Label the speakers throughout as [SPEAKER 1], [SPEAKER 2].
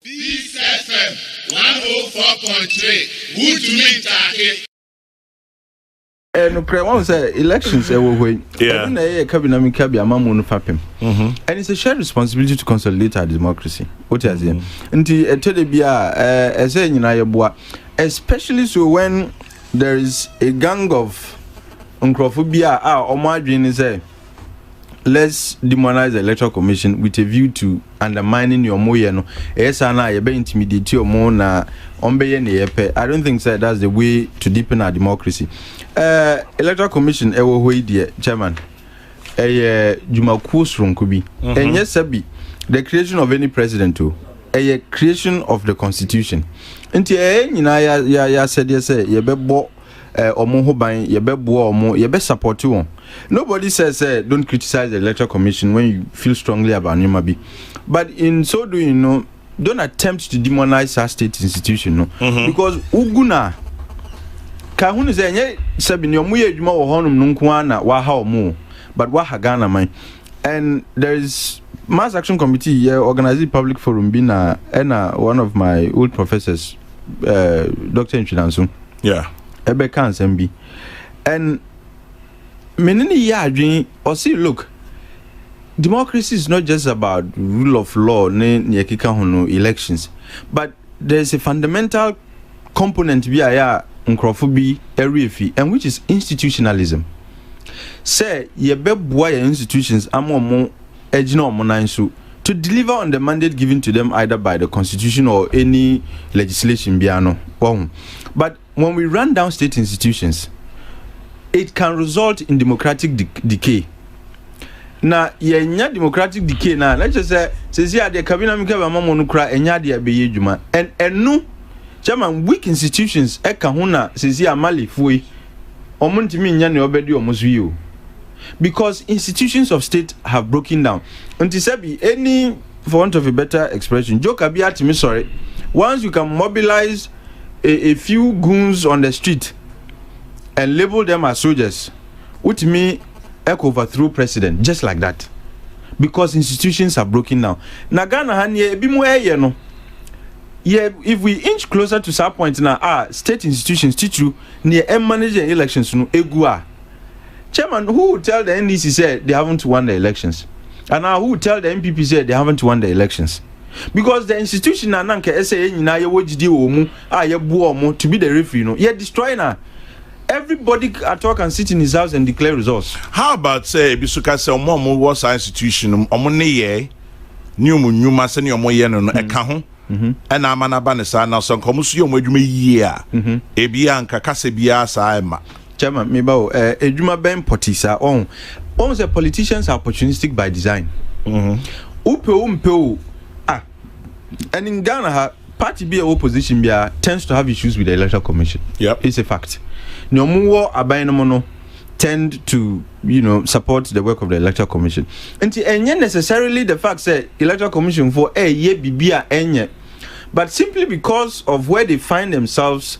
[SPEAKER 1] Peace FM 104.3. Who to meet Taki?
[SPEAKER 2] No, I want to say elections way.
[SPEAKER 3] Yeah.
[SPEAKER 2] And it's a shared responsibility to consolidate our democracy. What is it? Especially so when there is a gang of uncrophobia or my dream is let's demonize the electoral commission with a view to undermining your moyeno. Intimidate your more na I don't think that's the way to deepen our democracy. Electoral commission chairman Jumaku and yes sabi the creation of any president a creation of the constitution. Nti ya said yes yebebo yebe support you. Nobody says don't criticize the electoral commission when you feel strongly about Nimabi. But in so doing, don't attempt to demonize our state institution, because Uguna Kahun is a sabin your muye juma or honum nunkwana waha mo, but wahagana mine. And there is mass action committee organizing public forum bina and one of my old professors, Dr. Nchidansu.
[SPEAKER 3] Yeah.
[SPEAKER 2] Ebe kan sembi. And menini ya dream or see look, democracy is not just about rule of law elections, but there is a fundamental component via uncrophobi erefi, and which is institutionalism. Say ye beboa institutions amomo ejino monansu to deliver on the mandate given to them either by the constitution or any legislation biano. But when we run down state institutions, it can result in democratic decay. Now, yenya democratic decay now. Let's just say the cabinet mikaba mama nukra enya de abeye djuma. And no chairman weak institutions ekahuna says ya mali fui. Omuntimi nya ne obedi omusuyo. Because institutions of state have broken down. Until sabi any, for want of a better expression, joke be at me sorry. Once you can mobilize a few goons on the street and label them as soldiers, which me overthrow president just like that, because institutions are broken down. Nagana hanye bimwe no. Yeah, if we inch closer to that point now, state institutions teach you near managing elections no egua. Chairman, who will tell the NDC said they haven't won the elections? And now who will tell the MPP said they haven't won the elections? Because the institution nanke say na ye wojidi omu ye bu omu to be the referee you're destroying her. Everybody at all can sit in his house and declare results.
[SPEAKER 3] How about say bisuka say omo was institution omo ne ye nyuma se ne omo ye no eka ho and amana ba ne sa na so nkomo so ye omo adwuma yie a ebia nka kase bia sa ema.
[SPEAKER 2] Chairman, me bao edwuma ben potisa on the politicians are opportunistic by design. Upe and in Ghana party be opposition bia tends to have issues with the electoral commission.
[SPEAKER 3] Yep.
[SPEAKER 2] It's a fact. No more abainomono tend to support the work of the electoral commission. And necessarily the fact say electoral commission for ye bibia enye, but simply because of where they find themselves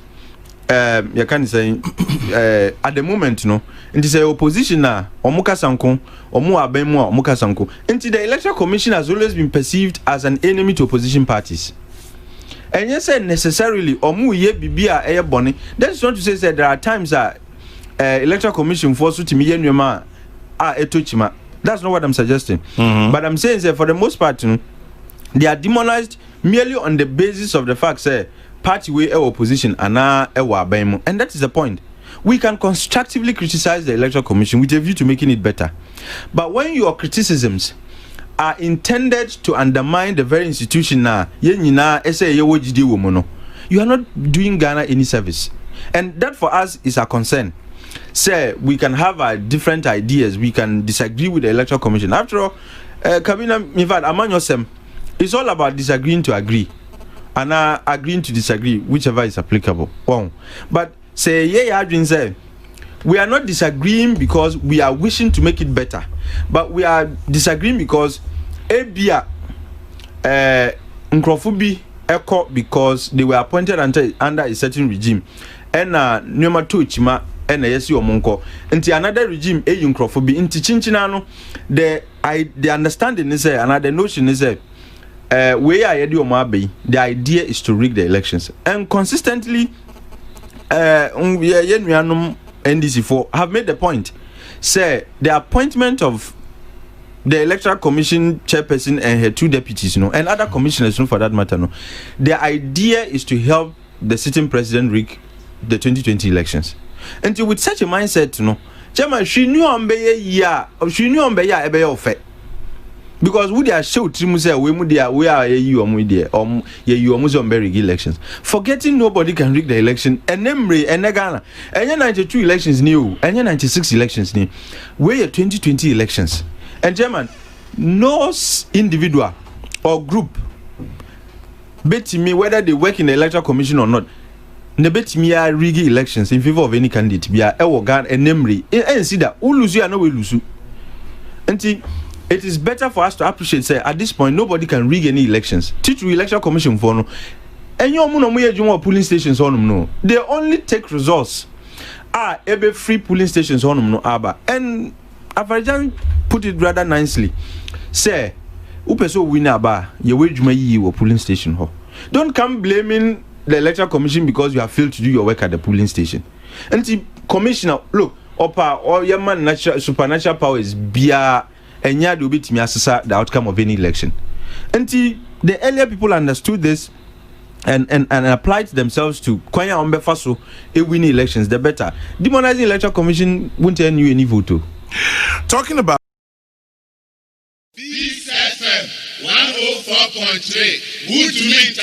[SPEAKER 2] you can say at the moment into say opposition na omuka sanko omu abemu omuka sanko into the electoral commission has always been perceived as an enemy to opposition parties. And yes, necessarily omu ye bibia eye boni. That's not to say that there are times that electoral commission force to me yenwema etochima. That's not what I'm suggesting. But I'm saying that for the most part they are demonized merely on the basis of the fact say party way opposition and that is the point. We can constructively criticize the electoral commission with a view to making it better, but when your criticisms are intended to undermine the very institution you are not doing Ghana any service, and that for us is a concern. Say we can have different ideas, we can disagree with the electoral commission. After all, Kabina Mivad Amanyosem, it's all about disagreeing to agree and agreeing to disagree, whichever is applicable. But say say we are not disagreeing because we are wishing to make it better, but we are disagreeing because ebia uncrophobi echo because they were appointed under a certain regime and nyoma tochima and yesi omonko nti another regime uncrophobi nti chinchina no the understanding is and the notion is way I heard the idea is to rig the elections, and consistently NDC4 have made the point, say the appointment of the Electoral Commission chairperson and her 2 deputies, and other commissioners, for that matter, the idea is to help the sitting president rig the 2020 elections. And with such a mindset, Chairman, she knew on because we are show we are you almost on rig elections. Forgetting nobody can rig the election, and Nemre and Ghana, and 92 elections new, and 96 elections new. Where 2020 elections. And Chairman, no individual or group bet me whether they work in the Electoral Commission or not. Ne bet me are rigging elections in favor of any candidate. Be a Ewogan and Nemre. And see that who lose you and no we lose. And it is better for us to appreciate, say, at this point, nobody can rig any elections. Teach Electoral Commission for no. And you know, polling stations on them, no. They only take results. Every free polling stations on them, no. And Afarijan put it rather nicely. Say, Upeso win aba, your wage may you polling station. Ho. Don't come blaming the Electoral Commission because you have failed to do your work at the polling station. And the commissioner, look, Opa, or your man supernatural powers, Bia. And yeah, do bit me assess the outcome of any election. Until the earlier people understood this and applied themselves to Kwanya Ombe Faso, winning elections, the better. Demonizing Electoral Commission won't earn you any vote.
[SPEAKER 3] Talking about
[SPEAKER 1] Peace FM 104.3. Good to meet